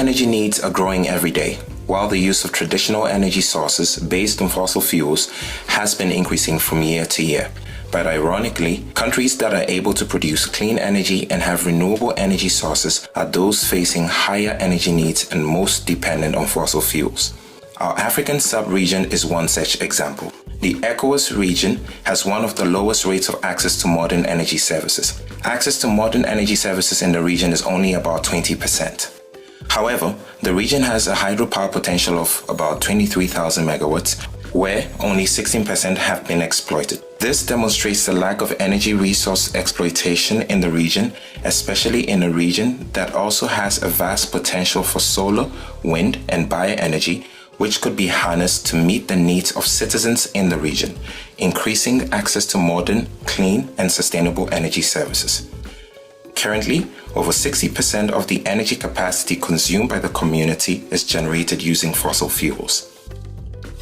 energy needs are growing every day, while the use of traditional energy sources based on fossil fuels has been increasing from year to year. But ironically, countries that are able to produce clean energy and have renewable energy sources are those facing higher energy needs and most dependent on fossil fuels. Our African sub-region is one such example. The ECOWAS region has one of the lowest rates of access to modern energy services. Access to modern energy services in the region is only about 20%. However, the region has a hydropower potential of about 23,000 megawatts, where only 16% have been exploited. This demonstrates the lack of energy resource exploitation in the region, especially in a region that also has a vast potential for solar, wind, and bioenergy, which could be harnessed to meet the needs of citizens in the region, increasing access to modern, clean, and sustainable energy services. Currently, over 60% of the energy capacity consumed by the community is generated using fossil fuels.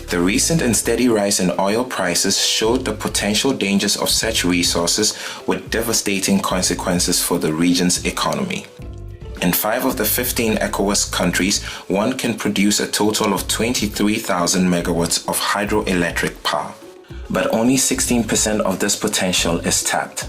The recent and steady rise in oil prices showed the potential dangers of such resources with devastating consequences for the region's economy. In 5 of the 15 ECOWAS countries, one can produce a total of 23,000 megawatts of hydroelectric power. But only 16% of this potential is tapped.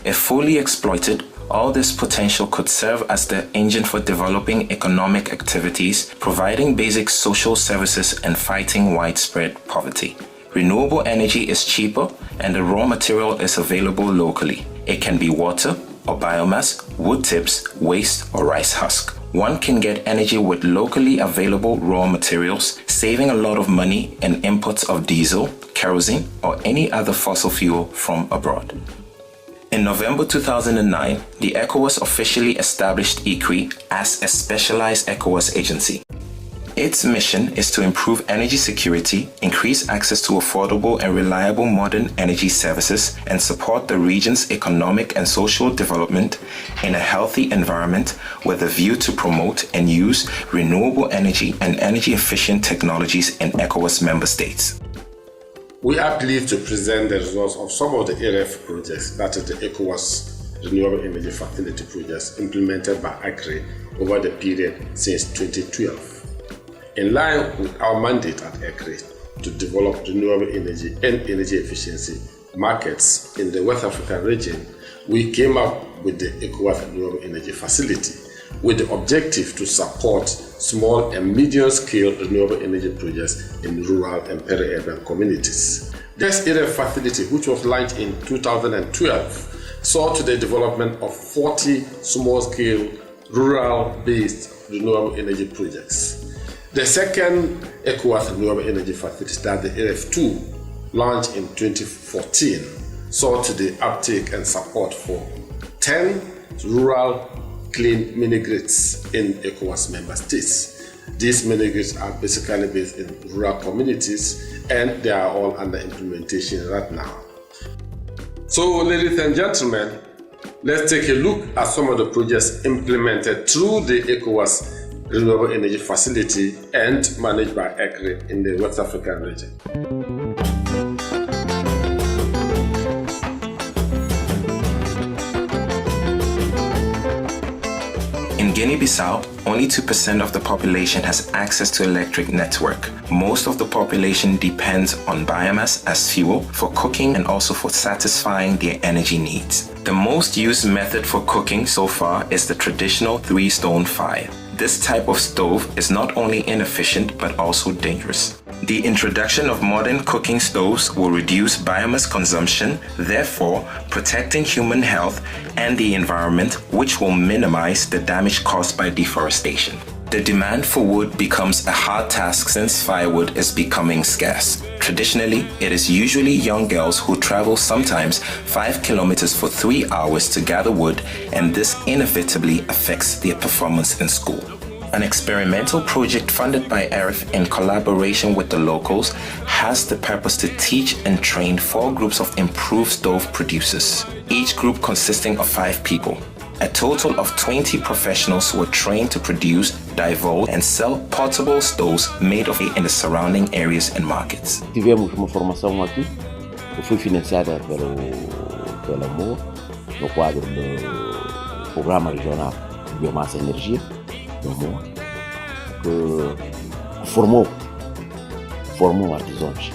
If fully exploited, all this potential could serve as the engine for developing economic activities, providing basic social services, and fighting widespread poverty. Renewable energy is cheaper and the raw material is available locally. It can be water or biomass, wood chips, waste, or rice husk. One can get energy with locally available raw materials, saving a lot of money in imports of diesel, kerosene, or any other fossil fuel from abroad. In November 2009, the ECOWAS officially established ECREEE as a specialized ECOWAS agency. Its mission is to improve energy security, increase access to affordable and reliable modern energy services, and support the region's economic and social development in a healthy environment with a view to promote and use renewable energy and energy-efficient technologies in ECOWAS member states. We are pleased to present the results of some of the EREF projects, that is the ECOWAS Renewable Energy Facility projects implemented by ECREEE over the period since 2012. In line with our mandate at ECREEE to develop renewable energy and energy efficiency markets in the West African region, we came up with the ECOWAS Renewable Energy Facility with the objective to support small and medium-scale renewable energy projects in rural and peri-urban communities. This EREF facility, which was launched in 2012, saw to the development of 40 small-scale rural-based renewable energy projects. The second ECOWAS Renewable Energy Facility, that the EREF2, launched in 2014, saw to the uptake and support for 10 rural clean mini-grids in ECOWAS member states. These mini-grids are basically based in rural communities and they are all under implementation right now. So, ladies and gentlemen, let's take a look at some of the projects implemented through the ECOWAS Renewable Energy Facility and managed by ECREEE in the West African region. In Guinea-Bissau, only 2% of the population has access to electric network. Most of the population depends on biomass as fuel for cooking and also for satisfying their energy needs. The most used method for cooking so far is the traditional 3-stone fire. This type of stove is not only inefficient but also dangerous. The introduction of modern cooking stoves will reduce biomass consumption, therefore protecting human health and the environment, which will minimize the damage caused by deforestation. The demand for wood becomes a hard task since firewood is becoming scarce. Traditionally, it is usually young girls who travel sometimes 5 kilometers for 3 hours to gather wood, and this inevitably affects their performance in school. An experimental project funded by EREF in collaboration with the locals has the purpose to teach and train 4 groups of improved stove producers, each group consisting of 5 people. A total of 20 professionals were trained to produce, divulge, and sell portable stoves made of wood in the surrounding areas and markets. Tivemos uma formação aqui, que foi financiada pela MOA, no quadro do Programa Regional de Biomassa e Energia, do MOA. que formou artesãos.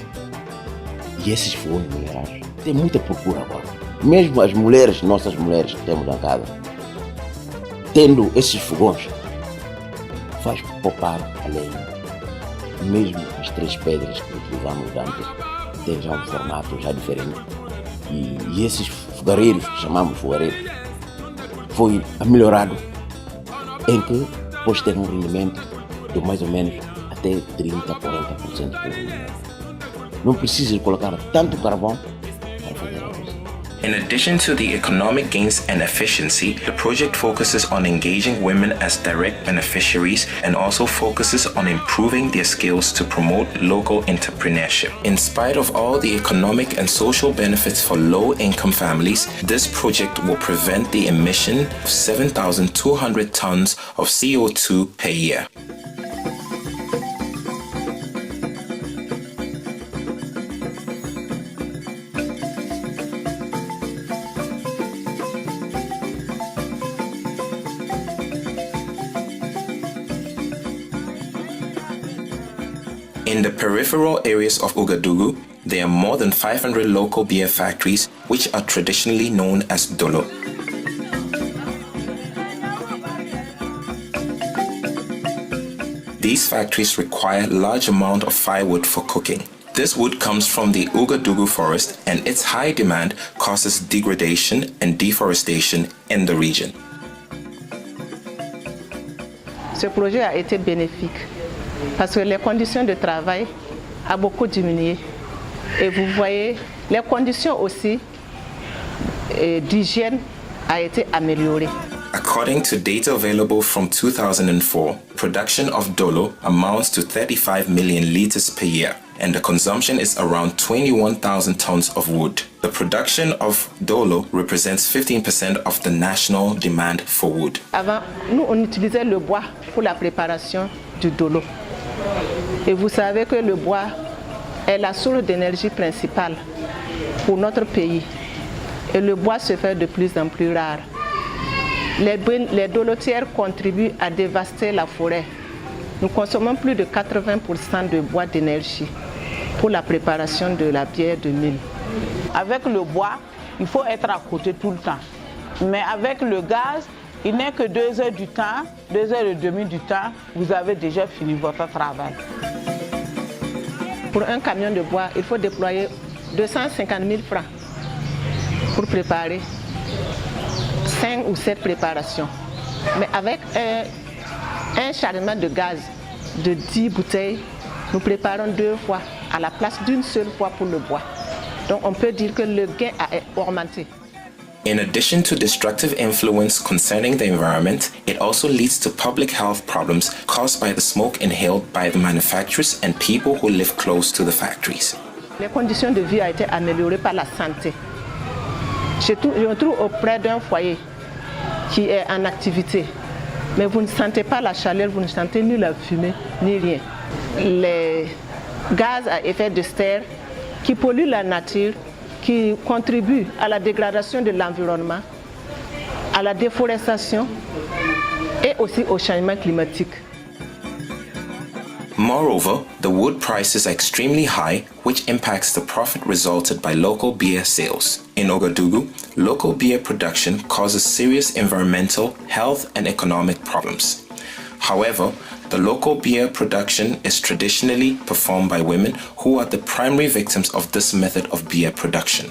E esses fogões minerados têm muita procura agora. Mesmo as mulheres, nossas mulheres que temos na casa, tendo esses fogões, faz poupar a lenha. Mesmo as 3 pedras que utilizamos antes têm já um formato já diferente. E esses fogareiros, que chamamos fogareiros, foi melhorado em que pode ter um rendimento de mais ou menos até 30-40% por ano. Não precisa colocar tanto carvão para fazer a coisa. In addition to the economic gains and efficiency, the project focuses on engaging women as direct beneficiaries and also focuses on improving their skills to promote local entrepreneurship. In spite of all the economic and social benefits for low-income families, this project will prevent the emission of 7,200 tons of CO2 per year. In the peripheral areas of Ouagadougou, there are more than 500 local beer factories which are traditionally known as dolo. These factories require large amount of firewood for cooking. This wood comes from the Ouagadougou forest and its high demand causes degradation and deforestation in the region. Ce projet a été bénéfique parce que les conditions de travail ont beaucoup diminué. Et vous voyez, les conditions aussi d'hygiène ont été améliorées. According to data available from 2004, production of dolo amounts to 35 million liters per year, and the consumption is around 21,000 tons of wood. The production of dolo represents 15% of the national demand for wood. Avant, nous on utilisait le bois pour la préparation du dolo. Et vous savez que le bois est la source d'énergie principale pour notre pays. Et le bois se fait de plus en plus rare. Les dolotières contribuent à dévaster la forêt. Nous consommons plus de 80% de bois d'énergie pour la préparation de la bière de mil. Avec le bois, il faut être à côté tout le temps. Mais avec le gaz, il n'est que 2 heures du temps, 2 heures et demie du temps, vous avez déjà fini votre travail. Pour un camion de bois, il faut déployer 250 000 francs pour préparer 5 ou 7 préparations. Mais avec un chargement de gaz de 10 bouteilles, nous préparons 2 fois à la place d'une seule fois pour le bois. Donc on peut dire que le gain a augmenté. In addition to destructive influence concerning the environment, it also leads to public health problems caused by the smoke inhaled by the manufacturers and people who live close to the factories. Les conditions de vie ont été améliorées par la santé. Je me trouve auprès d'un foyer qui est en activité, mais vous ne sentez pas la chaleur, vous ne sentez ni la fumée, ni rien. Les gaz à effet de serre qui polluent la nature, qui contribuent à la dégradation de l'environnement, à la déforestation et aussi au changement climatique. Moreover, the wood prices are extremely high, which impacts the profit resulted by local beer sales. In Ouagadougou, local beer production causes serious environmental, health, and economic problems. However, the local beer production is traditionally performed by women who are the primary victims of this method of beer production.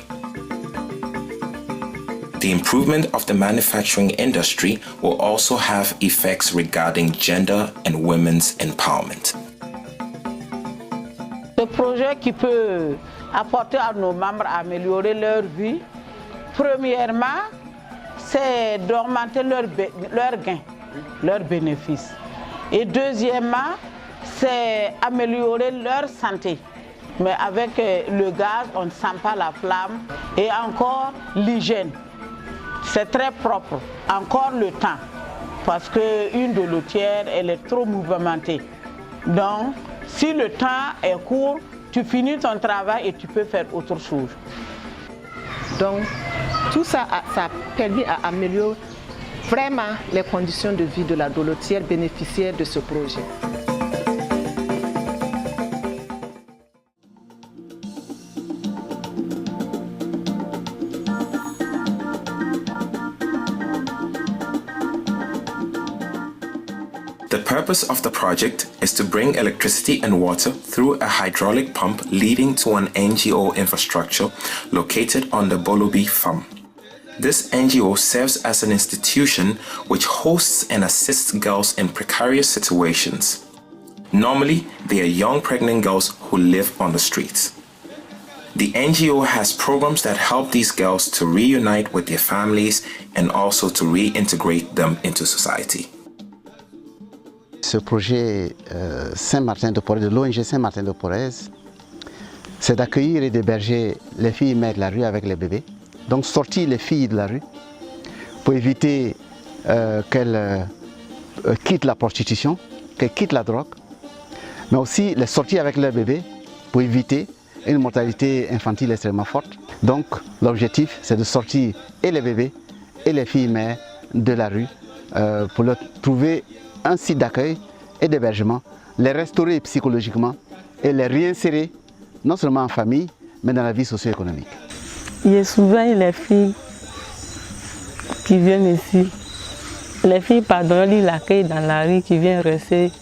The improvement of the manufacturing industry will also have effects regarding gender and women's empowerment. Ce projet qui peut apporter à nos membres à améliorer leur vie, premièrement, c'est d'augmenter leurs gains, leurs bénéfices. Et deuxièmement, c'est améliorer leur santé. Mais avec le gaz, on ne sent pas la flamme. Et encore, l'hygiène. C'est très propre. Encore le temps. Parce qu'une dolotière, elle est trop mouvementée. Donc, si le temps est court, tu finis ton travail et tu peux faire autre chose. Donc, tout ça, ça a permis à améliorer vraiment les conditions de vie de la dolotière bénéficiaire de ce projet. The purpose of the project is to bring electricity and water through a hydraulic pump leading to an NGO infrastructure located on the Bolubi farm. This NGO serves as an institution which hosts and assists girls in precarious situations. Normally, they are young pregnant girls who live on the streets. The NGO has programs that help these girls to reunite with their families and also to reintegrate them into society. Ce projet Saint-Martin-de-Porez, de l'ONG Saint-Martin-de-Porez, c'est d'accueillir et d'héberger les filles mères de la rue avec les bébés. Donc sortir les filles de la rue pour éviter qu'elles quittent la prostitution, qu'elles quittent la drogue, mais aussi les sortir avec leurs bébés pour éviter une mortalité infantile extrêmement forte. Donc l'objectif c'est de sortir et les bébés et les filles mères de la rue pour leur trouver un site d'accueil et d'hébergement, les restaurer psychologiquement et les réinsérer non seulement en famille mais dans la vie socio-économique. Il y a souvent les filles qui viennent ici. Les filles, pardon, ils l'accueillent dans la rue, qui viennent rester.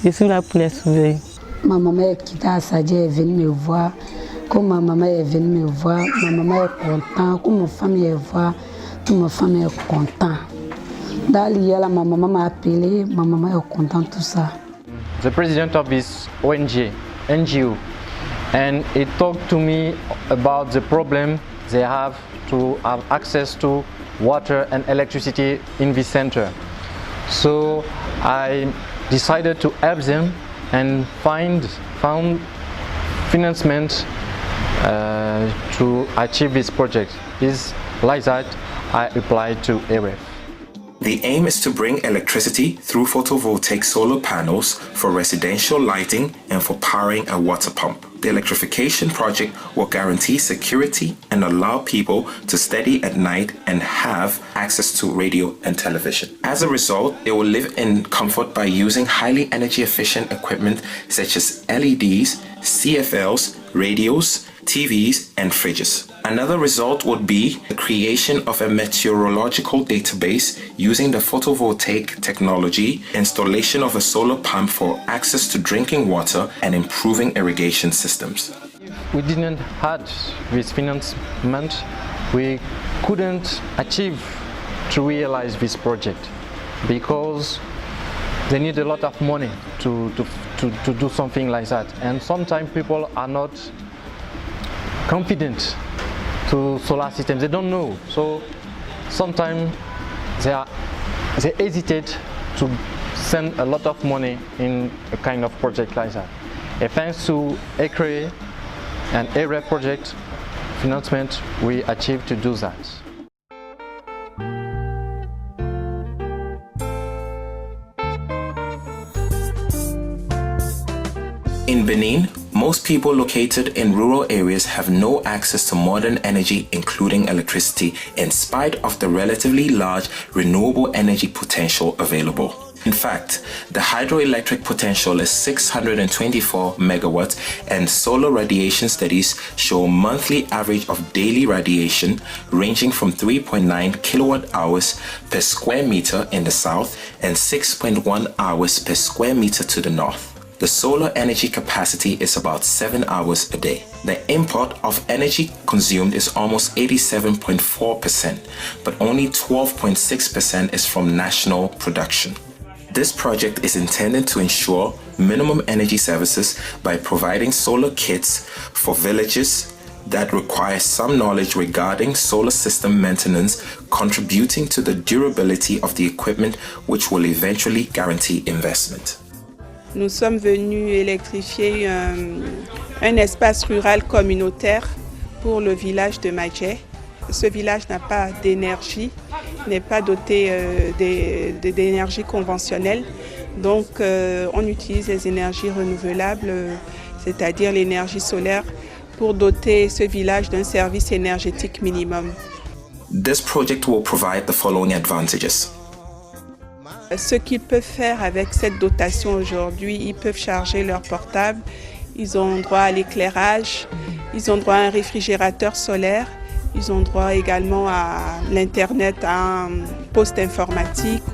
Je suis là pour les surveiller. Ma maman est quittée à Sadia, est venue me voir. Quand ma maman est venue me voir, ma maman est contente. Quand ma famille est voir, toute ma famille est contente. Dans l'IA, ma maman m'a appelé, ma maman est contente, tout ça. The president of this NGO, and he talked to me about the problem they have to have access to water and electricity in this center. So I decided to help them and found financement to achieve this project. It's like that I applied to EREF. The aim is to bring electricity through photovoltaic solar panels for residential lighting and for powering a water pump. The electrification project will guarantee security and allow people to study at night and have access to radio and television. As a result, they will live in comfort by using highly energy efficient equipment such as LEDs, CFLs, radios, TVs, and fridges. Another result would be the creation of a meteorological database using the photovoltaic technology, installation of a solar pump for access to drinking water, and improving irrigation systems. If we didn't have this financement, we couldn't achieve to realize this project because they need a lot of money to do something like that. And sometimes people are not confident to solar systems, they don't know. So sometimes they hesitate to send a lot of money in a kind of project like that. And thanks to ECREEE and EREF project financement, we achieved to do that. In Benin, most people located in rural areas have no access to modern energy, including electricity, in spite of the relatively large renewable energy potential available. In fact, the hydroelectric potential is 624 megawatts, and solar radiation studies show a monthly average of daily radiation ranging from 3.9 kilowatt hours per square meter in the south and 6.1 hours per square meter to the north. The solar energy capacity is about 7 hours a day. The import of energy consumed is almost 87.4%, but only 12.6% is from national production. This project is intended to ensure minimum energy services by providing solar kits for villages that require some knowledge regarding solar system maintenance, contributing to the durability of the equipment, which will eventually guarantee investment. Nous sommes venus électrifier un espace rural communautaire pour le village de Madjé. Ce village n'a pas d'énergie, n'est pas doté d'énergie conventionnelle. Donc on utilise les énergies renouvelables, c'est-à-dire l'énergie solaire, pour doter ce village d'un service énergétique minimum. This project will provide the following advantages. Ce qu'ils peuvent faire avec cette dotation aujourd'hui, ils peuvent charger leur portable, ils ont droit à l'éclairage, ils ont droit à un réfrigérateur solaire, ils ont droit également à l'Internet, à un poste informatique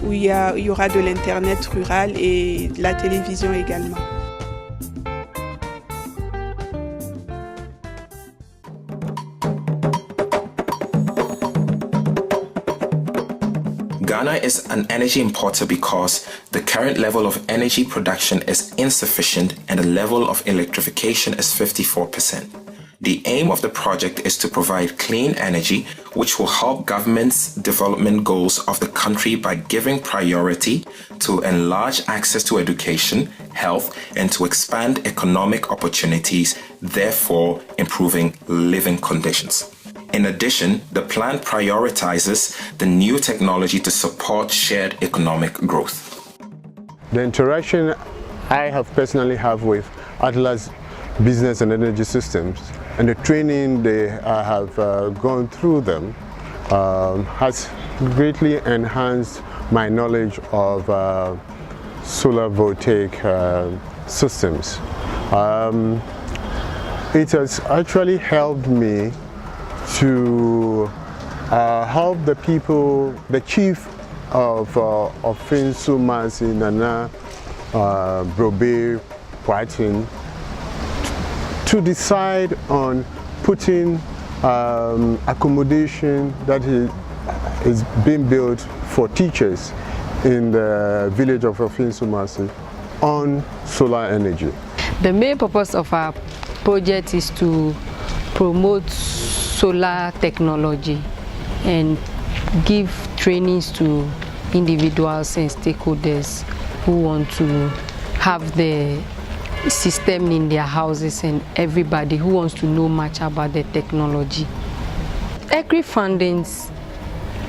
où il y aura de l'internet rural et de la télévision également. Ghana is an energy importer because the current level of energy production is insufficient and the level of electrification is 54%. The aim of the project is to provide clean energy, which will help government's development goals of the country by giving priority to enlarge access to education, health, and to expand economic opportunities, therefore improving living conditions. In addition, the plan prioritizes the new technology to support shared economic growth. The interaction I have personally have with Atlas Business and Energy Systems and the training they have gone through them has greatly enhanced my knowledge of solar voltaic systems. It has actually helped me to help the people, the chief of Finsu Masi Nana Brobe Poitin, to decide on putting accommodation that is being built for teachers in the village of Finsu Masi on solar energy. The main purpose of our project is to promote solar technology and give trainings to individuals and stakeholders who want to have the system in their houses and everybody who wants to know much about the technology. ECREEE fundings,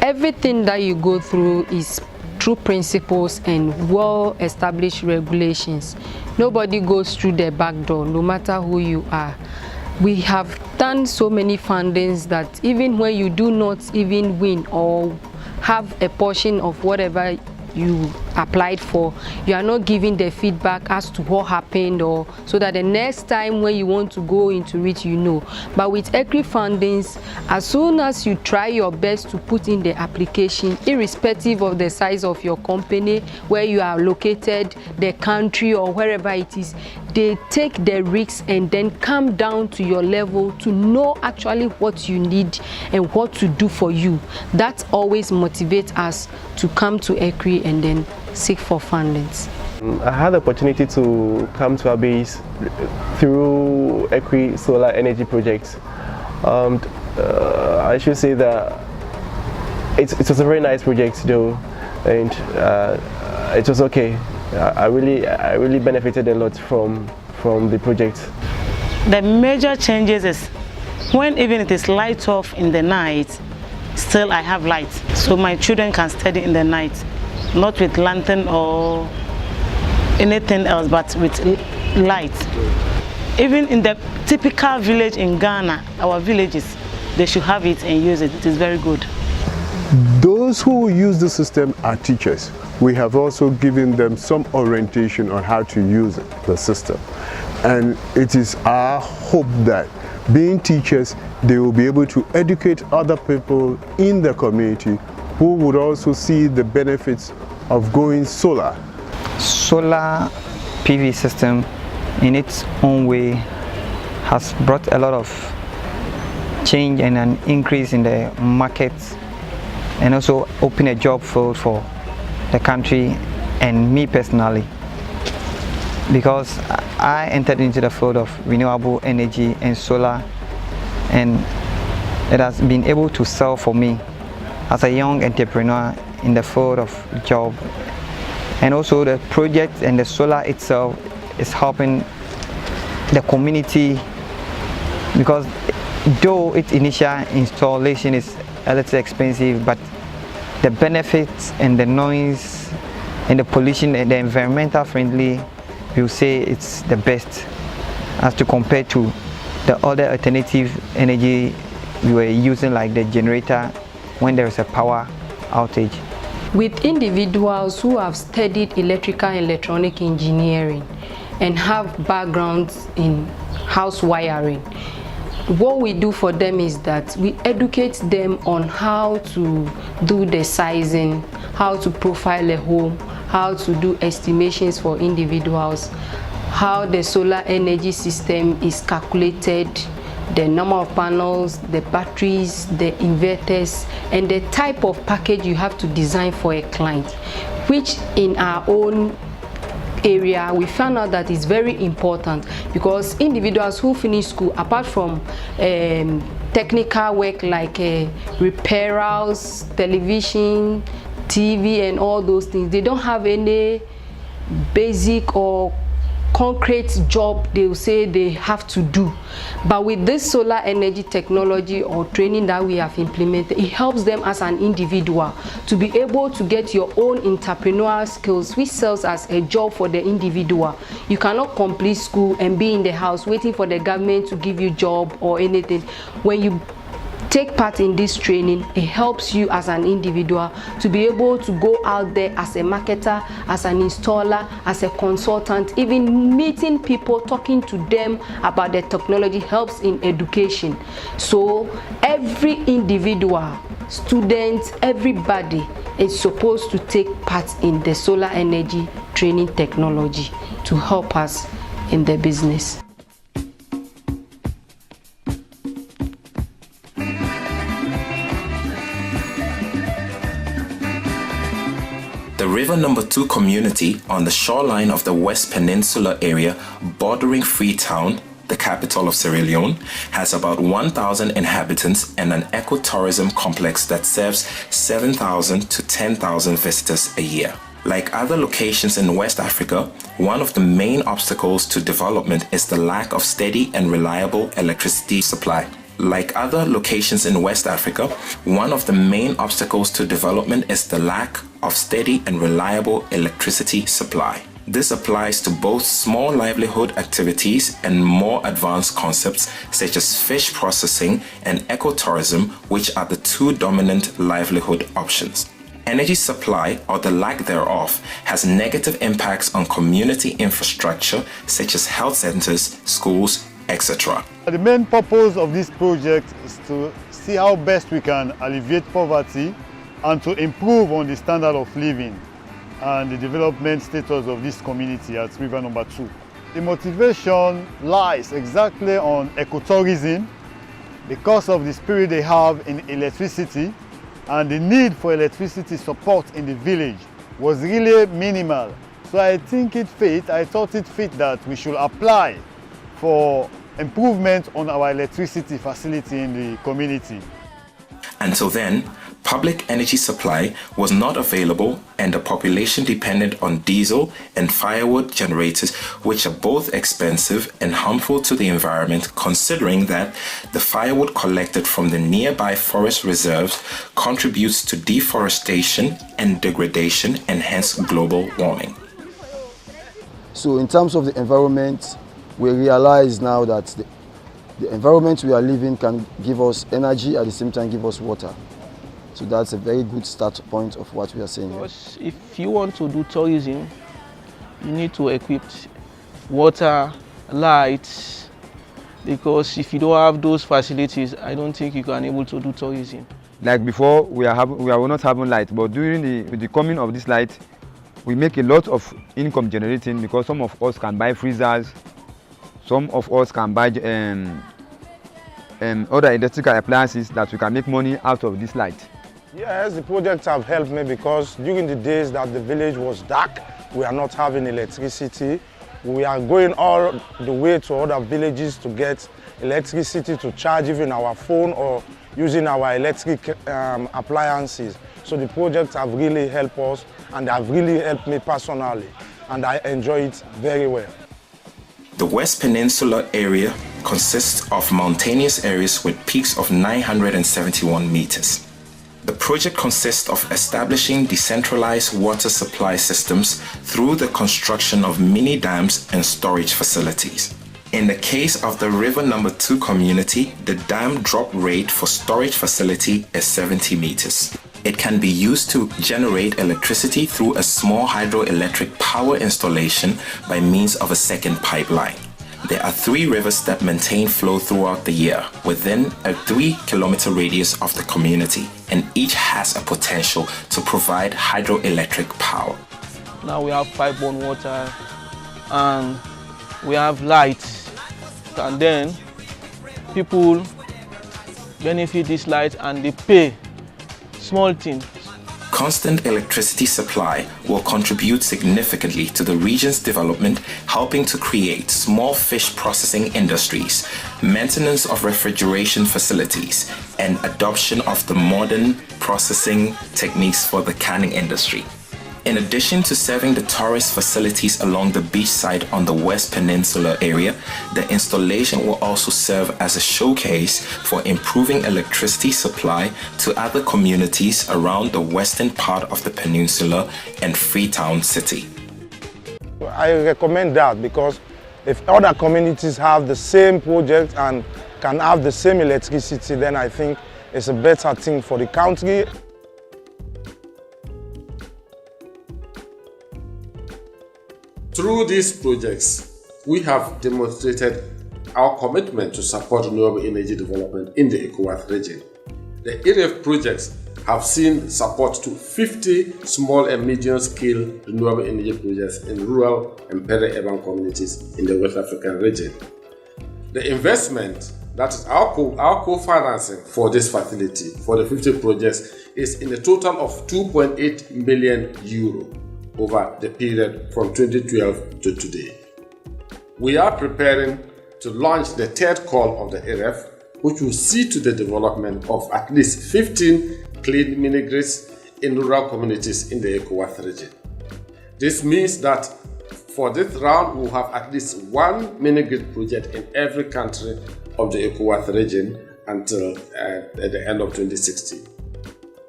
everything that you go through is through principles and well-established regulations. Nobody goes through the back door, no matter who you are. We have done so many fundings that even when you do not even win or have a portion of whatever you applied for, you are not giving the feedback as to what happened, or so that the next time when you want to go into it, you know. But with ECREEE fundings, as soon as you try your best to put in the application, irrespective of the size of your company, where you are located, the country or wherever it is, they take the risks and then come down to your level to know actually what you need and what to do for you. That always motivates us to come to ECREEE and then seek for fundings. I had the opportunity to come to our base through ECREEE solar energy projects. I should say that it was a very nice project though, and it was okay. I really benefited a lot from the project. The major changes is when even it is light off in the night, still I have light, so my children can study in the night, not with lantern or anything else, but with light. Even in the typical village in Ghana, our villages, they should have it and use it. It is very good. Those who use the system are teachers. We have also given them some orientation on how to use the system. And it is our hope that being teachers, they will be able to educate other people in the community who would also see the benefits of going solar. Solar PV system in its own way has brought a lot of change and an increase in the market, and also open a job field for the country and me personally, because I entered into the field of renewable energy and solar, and it has been able to sell for me as a young entrepreneur in the field of job. And also the project and the solar itself is helping the community, because though its initial installation is a little expensive, but the benefits and the noise and the pollution and the environmental friendly, we will say it's the best as to compare to the other alternative energy we were using, like the generator when there is a power outage. With individuals who have studied electrical and electronic engineering and have backgrounds in house wiring, what we do for them is that we educate them on how to do the sizing, how to profile a home, how to do estimations for individuals, how the solar energy system is calculated, the number of panels, the batteries, the inverters, and the type of package you have to design for a client, which in our own area we found out that is very important, because individuals who finish school, apart from technical work like repairers, television, TV and all those things, they don't have any basic or concrete job they will say they have to do. But with this solar energy technology or training that we have implemented, it helps them as an individual to be able to get your own entrepreneurial skills, which serves as a job for the individual. You cannot complete school and be in the house waiting for the government to give you job or anything. When you take part in this training, it helps you as an individual to be able to go out there as a marketer, as an installer, as a consultant. Even meeting people, talking to them about the technology helps in education. So every individual, student, everybody is supposed to take part in the solar energy training technology to help us in the business. The River No. 2 community on the shoreline of the West Peninsula area bordering Freetown, the capital of Sierra Leone, has about 1,000 inhabitants and an ecotourism complex that serves 7,000 to 10,000 visitors a year. Like other locations in West Africa, one of the main obstacles to development is the lack of steady and reliable electricity supply. Like other locations in West Africa, one of the main obstacles to development is the lack of steady and reliable electricity supply. This applies to both small livelihood activities and more advanced concepts such as fish processing and ecotourism, which are the two dominant livelihood options. Energy supply, or the lack thereof, has negative impacts on community infrastructure such as health centers, schools, etc. The main purpose of this project is to see how best we can alleviate poverty and to improve on the standard of living and the development status of this community at River No. 2. The motivation lies exactly on ecotourism because of the spirit they have in electricity, and the need for electricity support in the village was really minimal. So I thought it fit that we should apply for improvement on our electricity facility in the community. Until then, public energy supply was not available and the population depended on diesel and firewood generators, which are both expensive and harmful to the environment, considering that the firewood collected from the nearby forest reserves contributes to deforestation and degradation and hence global warming. So in terms of the environment, we realize now that the environment we are living can give us energy, at the same time give us water. So that's a very good start point of what we are saying here. If you want to do tourism, you need to equip water, lights, because if you don't have those facilities, I don't think you can be able to do tourism. Like before, we are not having light, but during the coming of this light, we make a lot of income generating, because some of us can buy freezers, some of us can buy other electrical appliances that we can make money out of this light. Yes, the projects have helped me, because during the days that the village was dark, we are not having electricity. We are going all the way to other villages to get electricity to charge even our phone or using our electric appliances. So the projects have really helped us, and they have really helped me personally, and I enjoy it very well. The West Peninsula area consists of mountainous areas with peaks of 971 meters. The project consists of establishing decentralized water supply systems through the construction of mini dams and storage facilities. In the case of the River No. 2 community, the dam drop rate for storage facility is 70 meters. It can be used to generate electricity through a small hydroelectric power installation by means of a second pipeline. There are 3 rivers that maintain flow throughout the year within a 3-kilometer radius of the community, and each has a potential to provide hydroelectric power. Now we have pipe-borne water and we have lights, and then people benefit this light and they pay small things. Constant electricity supply will contribute significantly to the region's development, helping to create small fish processing industries, maintenance of refrigeration facilities, and adoption of the modern processing techniques for the canning industry. In addition to serving the tourist facilities along the beachside on the West Peninsula area, the installation will also serve as a showcase for improving electricity supply to other communities around the western part of the peninsula and Freetown City. I recommend that because if other communities have the same project and can have the same electricity, then I think it's a better thing for the country. Through these projects, we have demonstrated our commitment to support renewable energy development in the ECOWAS region. The EREF projects have seen support to 50 small and medium-scale renewable energy projects in rural and peri-urban communities in the West African region. The investment, that is our co-financing for this facility, for the 50 projects, is in a total of 2.8 million euro. Over the period from 2012 to today. We are preparing to launch the 3rd call of the EREF, which will see to the development of at least 15 clean mini-grids in rural communities in the ECOWAS region. This means that for this round, we'll have at least 1 mini-grid project in every country of the ECOWAS region until at the end of 2016.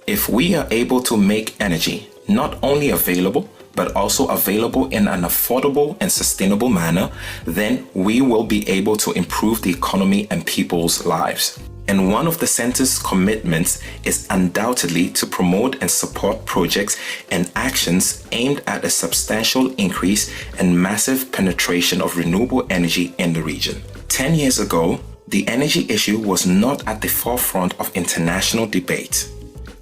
If we are able to make energy not only available, but also available in an affordable and sustainable manner, then we will be able to improve the economy and people's lives. And one of the Centre's commitments is undoubtedly to promote and support projects and actions aimed at a substantial increase and massive penetration of renewable energy in the region. 10 years ago, the energy issue was not at the forefront of international debate.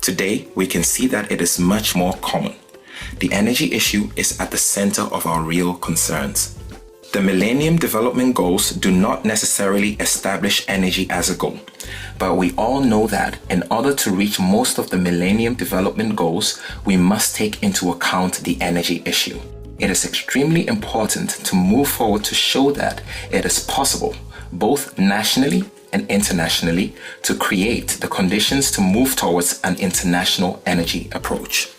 Today, we can see that it is much more common. The energy issue is at the center of our real concerns. The Millennium Development Goals do not necessarily establish energy as a goal, but we all know that in order to reach most of the Millennium Development Goals, we must take into account the energy issue. It is extremely important to move forward to show that it is possible, both nationally and internationally, to create the conditions to move towards an international energy approach.